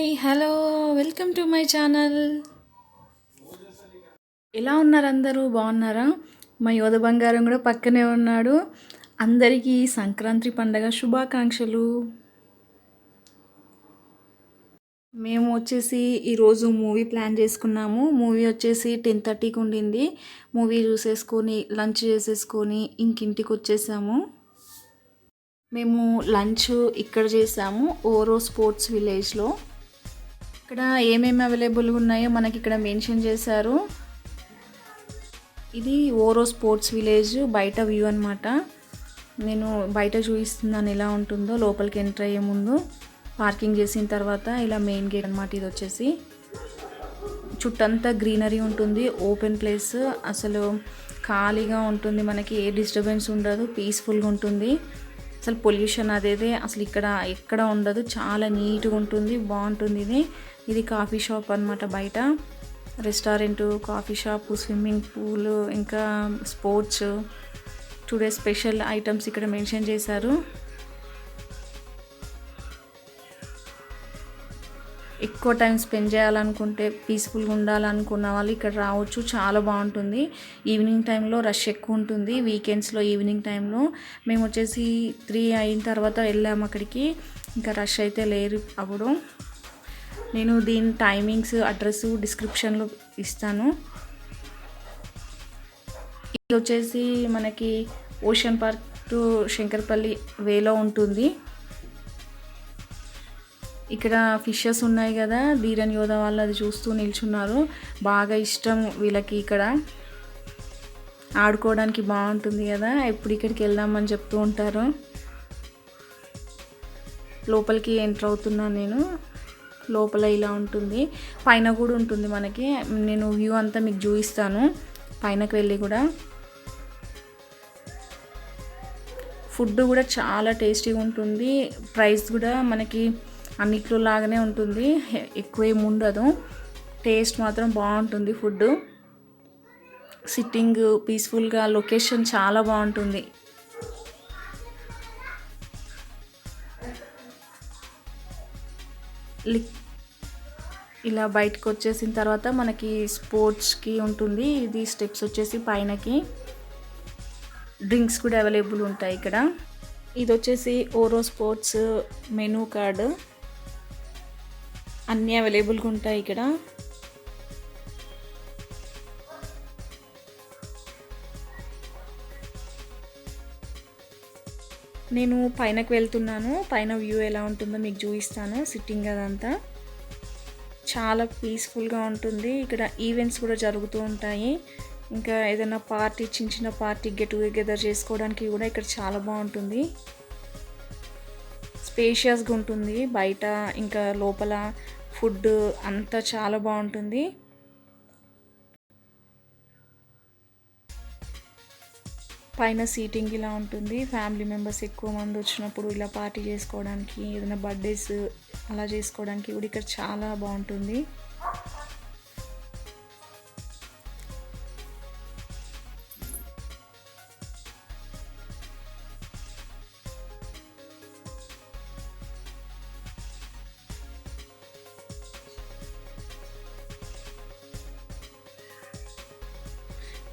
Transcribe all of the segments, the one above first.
Hi hello welcome to my channel. ఎలా ఉన్నారు అందరూ? బాగున్నారా? మా యోధ బంగారం కూడా పక్కనే ఉన్నాడు. అందరికీ సంక్రాంతి పండగ శుభాకాంక్షలు. మేము వచ్చేసి ఈరోజు మూవీ ప్లాన్ చేసుకున్నాము. మూవీ వచ్చేసి 10:30కి ఉండింది. మూవీ చూసేసుకొని లంచ్ చేసేసుకొని ఇంకింటికి వచ్చేసాము. మేము లంచ్ ఇక్కడ చేసాము ఓరో స్పోర్ట్స్ విలేజ్లో. ఇక్కడ ఏమేమి అవైలబుల్గా ఉన్నాయో మనకి ఇక్కడ మెన్షన్ చేశారు. ఇది ఓరో స్పోర్ట్స్ విలేజ్ బయట వ్యూ అనమాట. నేను బయట చూపిస్తున్నాను ఎలా ఉంటుందో. లోపలికి ఎంటర్ అయ్యే ముందు పార్కింగ్ చేసిన తర్వాత ఇలా మెయిన్ గేట్ అనమాట. ఇది వచ్చేసి చుట్టంతా గ్రీనరీ ఉంటుంది, ఓపెన్ ప్లేస్, అసలు ఖాళీగా ఉంటుంది, మనకి ఏ డిస్టర్బెన్స్ ఉండదు, పీస్ఫుల్గా ఉంటుంది. అసలు పొల్యూషన్ అదేదే అసలు ఇక్కడ ఎక్కడ ఉండదు, చాలా నీట్గా ఉంటుంది, బాగుంటుంది. ఇది కాఫీ షాప్ అనమాట. బయట restaurant, coffee shop, swimming pool, ఇంకా స్పోర్ట్స్, టుడే స్పెషల్ ఐటమ్స్ ఇక్కడ మెన్షన్ చేశారు. ఎక్కువ టైం స్పెండ్ చేయాలనుకుంటే, పీస్ఫుల్గా ఉండాలనుకున్న వాళ్ళు ఇక్కడ రావచ్చు. చాలా బాగుంటుంది. ఈవినింగ్ టైంలో రష్ ఎక్కువ ఉంటుంది. వీకెండ్స్లో ఈవినింగ్ టైంలో మేము వచ్చేసి 3 అయిన తర్వాత వెళ్ళాము అక్కడికి. ఇంకా రష్ అయితే లేరు అప్పుడు. నేను దీని టైమింగ్స్, అడ్రస్ డిస్క్రిప్షన్లో ఇస్తాను. ఇది వచ్చేసి మనకి ఓషన్ పార్క్ టు శంకర్పల్లి వేలో ఉంటుంది. ఇక్కడ ఫిషెస్ ఉన్నాయి కదా, ధీరన్ యోధ వాళ్ళు అది చూస్తూ నిల్చున్నారు. బాగా ఇష్టం వీళ్ళకి ఇక్కడ ఆడుకోవడానికి, బాగుంటుంది కదా, ఎప్పుడు ఇక్కడికి వెళ్దామని చెప్తూ ఉంటారు. లోపలికి ఎంటర్ అవుతున్నాను నేను. లోపల ఇలా ఉంటుంది, పైన కూడా ఉంటుంది మనకి. నేను వ్యూ అంతా మీకు చూపిస్తాను పైనకి వెళ్ళి కూడా. ఫుడ్ కూడా చాలా టేస్టీగా ఉంటుంది. ప్రైస్ కూడా మనకి అన్నిట్లో లాగానే ఉంటుంది, ఎక్కువ ఏమి ఉండదు. టేస్ట్ మాత్రం బాగుంటుంది. ఫుడ్, సిట్టింగ్ పీస్ఫుల్గా, లొకేషన్ చాలా బాగుంటుంది. ఇలా బయటకు వచ్చేసిన తర్వాత మనకి స్పోర్ట్స్కి ఉంటుంది. ఇది స్టెప్స్ వచ్చేసి పైనకి. డ్రింక్స్ కూడా అవైలబుల్ ఉంటాయి ఇక్కడ. ఇది వచ్చేసి ఓరో స్పోర్ట్స్ మెనూ కార్డు. అన్నీ అవైలబుల్గా ఉంటాయి ఇక్కడ. నేను పైనకి వెళ్తున్నాను. పైన వ్యూ ఎలా ఉంటుందో మీకు చూపిస్తాను. సిట్టింగ్ అదంతా చాలా పీస్ఫుల్గా ఉంటుంది. ఇక్కడ ఈవెంట్స్ కూడా జరుగుతూ ఉంటాయి. ఇంకా ఏదైనా పార్టీ, చిన్న చిన్న పార్టీ, గెట్ టుగెదర్ చేసుకోవడానికి కూడా ఇక్కడ చాలా బాగుంటుంది. స్పేషియస్గా ఉంటుంది బయట, ఇంకా లోపల ఫుడ్ అంతా చాలా బాగుంటుంది. పైన సీటింగ్ ఇలా ఉంటుంది. ఫ్యామిలీ మెంబర్స్ ఎక్కువ మంది వచ్చినప్పుడు ఇలా పార్టీ చేసుకోవడానికి, ఏదైనా బర్త్డేస్ అలా చేసుకోవడానికి కూడా ఇక్కడ చాలా బాగుంటుంది.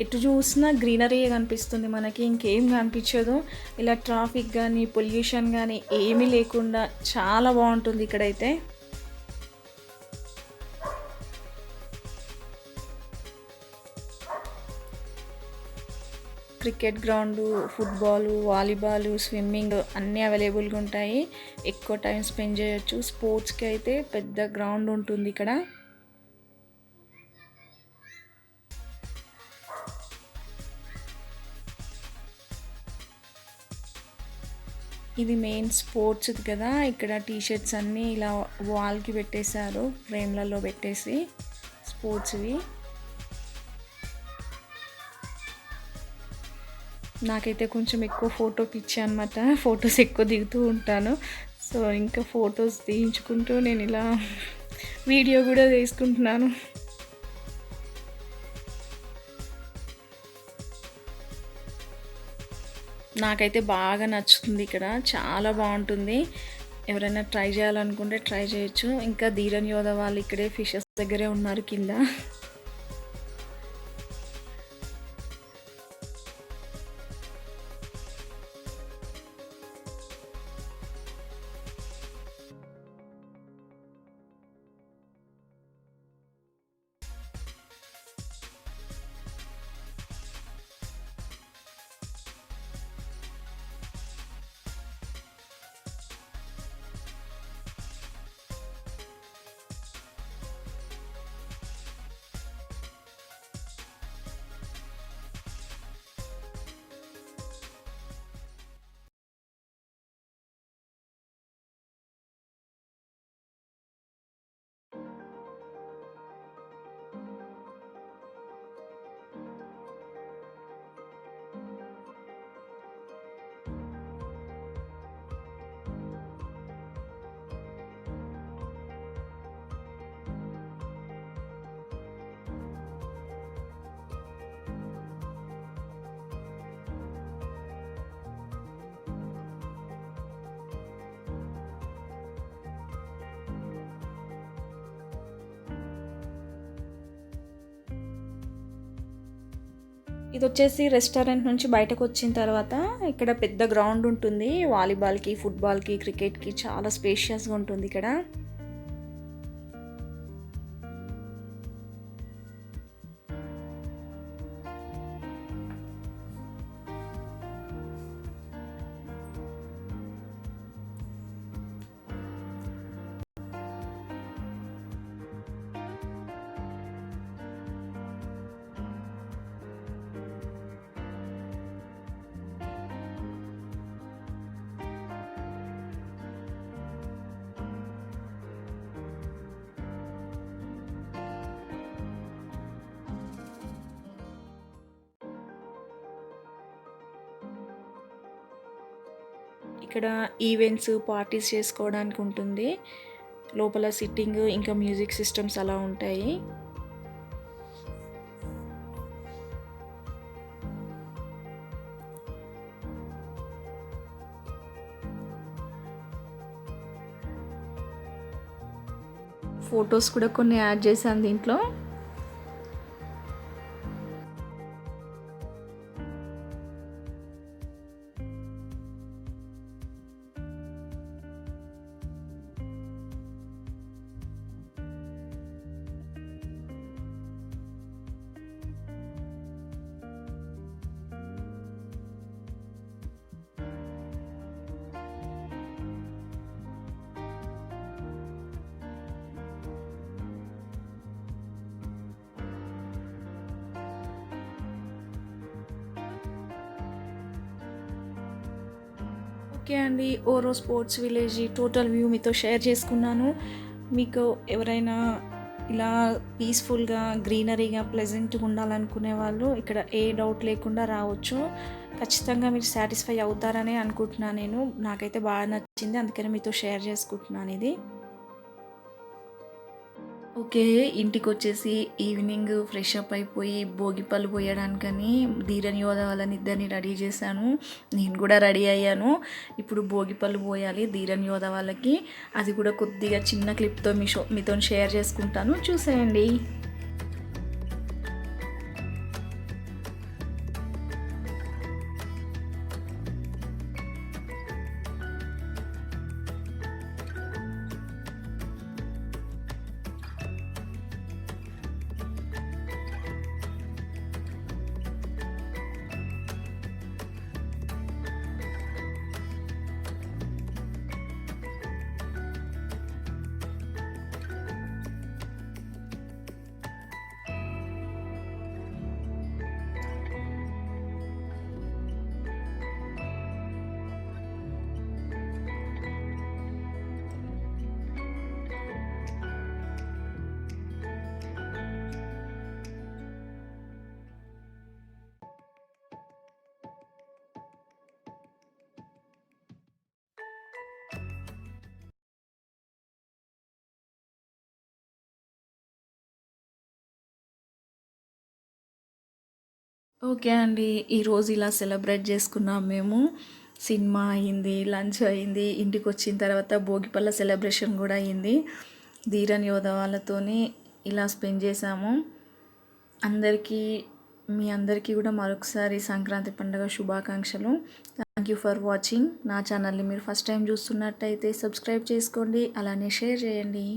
ఎటు చూసినా గ్రీనరీ కనిపిస్తుంది మనకి, ఇంకేం కనిపించదు. ఇలా ట్రాఫిక్ కానీ, పొల్యూషన్ కానీ ఏమీ లేకుండా చాలా బాగుంటుంది ఇక్కడైతే. Cricket ground, football, volleyball, swimming అన్నీ అవైలబుల్గా ఉంటాయి. ఎక్కువ టైం స్పెండ్ చేయొచ్చు. స్పోర్ట్స్కి అయితే పెద్ద గ్రౌండ్ ఉంటుంది ఇక్కడ. ఇది మెయిన్ స్పోర్ట్స్ కదా. ఇక్కడ టీషర్ట్స్ అన్నీ ఇలా వాల్కి పెట్టేశారు, ఫ్రేమ్లలో పెట్టేసి స్పోర్ట్స్వి. నాకైతే కొంచెం ఎక్కువ ఫోటో పిచ్చి అనమాట. ఫొటోస్ ఎక్కువ దిగుతూ ఉంటాను. సో ఇంకా ఫొటోస్ తీయించుకుంటూ నేను ఇలా వీడియో కూడా తీసుకుంటున్నాను. నాకైతే బాగా నచ్చుతుంది ఇక్కడ, చాలా బాగుంటుంది. ఎవరైనా ట్రై చేయాలనుకుంటే ట్రై చేయొచ్చు. ఇంకా ధీరన్ యోధ వాళ్ళు ఇక్కడే ఫిషెస్ దగ్గరే ఉన్నారు కింద. ఇది వచ్చేసి రెస్టారెంట్ నుంచి బయటకు వచ్చిన తర్వాత ఇక్కడ పెద్ద గ్రౌండ్ ఉంటుంది. వాలీబాల్కి, ఫుట్బాల్కి, క్రికెట్కి చాలా స్పేషియస్గా ఉంటుంది ఇక్కడ. ఇక్కడ ఈవెంట్స్, పార్టీస్ చేసుకోవడానికి ఉంటుంది. లోపల సిట్టింగ్ ఇంకా మ్యూజిక్ సిస్టమ్స్ అలా ఉంటాయి. ఫొటోస్ కూడా కొన్ని యాడ్ చేశాను దీంట్లో. ఓకే అండి, ఓరో స్పోర్ట్స్ విలేజ్ టోటల్ వ్యూ మీతో షేర్ చేసుకున్నాను. మీకు ఎవరైనా ఇలా పీస్ఫుల్గా, గ్రీనరీగా, ప్లెజెంట్గా ఉండాలనుకునే వాళ్ళు ఇక్కడ ఏ డౌట్ లేకుండా రావచ్చు. ఖచ్చితంగా మీరు సాటిస్ఫై అవుతారని అనుకుంటున్నాను నేను. నాకైతే బాగా నచ్చింది, అందుకని మీతో షేర్ చేసుకుంటున్నాను ఇది. ఓకే, ఇంటికి వచ్చేసి ఈవినింగ్ ఫ్రెష్ అప్ అయిపోయి భోగిపళ్ళు పోయడానికని ధీరన్ యోధ వాళ్ళని ఇద్దరిని రెడీ చేశాను. నేను కూడా రెడీ అయ్యాను. ఇప్పుడు భోగిపళ్ళు పోయాలి ధీరన్ యోధ వాళ్ళకి. అది కూడా కొద్దిగా చిన్న క్లిప్తో మీతో షేర్ చేసుకుంటాను, చూసేయండి. ఓకే అండి, ఈరోజు ఇలా సెలబ్రేట్ చేసుకున్నాం మేము. సినిమా అయింది, లంచ్ అయింది, ఇంటికి వచ్చిన తర్వాత భోగిపల్ల సెలబ్రేషన్ కూడా అయింది. ధీరన్ యోధ వాళ్ళతోని ఇలా స్పెండ్ చేసాము. అందరికీ మీ అందరికీ కూడా మరొకసారి సంక్రాంతి పండుగ శుభాకాంక్షలు. Thank you for watching. నా ఛానల్ని మీరు ఫస్ట్ టైం చూస్తున్నట్టయితే సబ్స్క్రైబ్ చేసుకోండి, అలానే షేర్ చేయండి.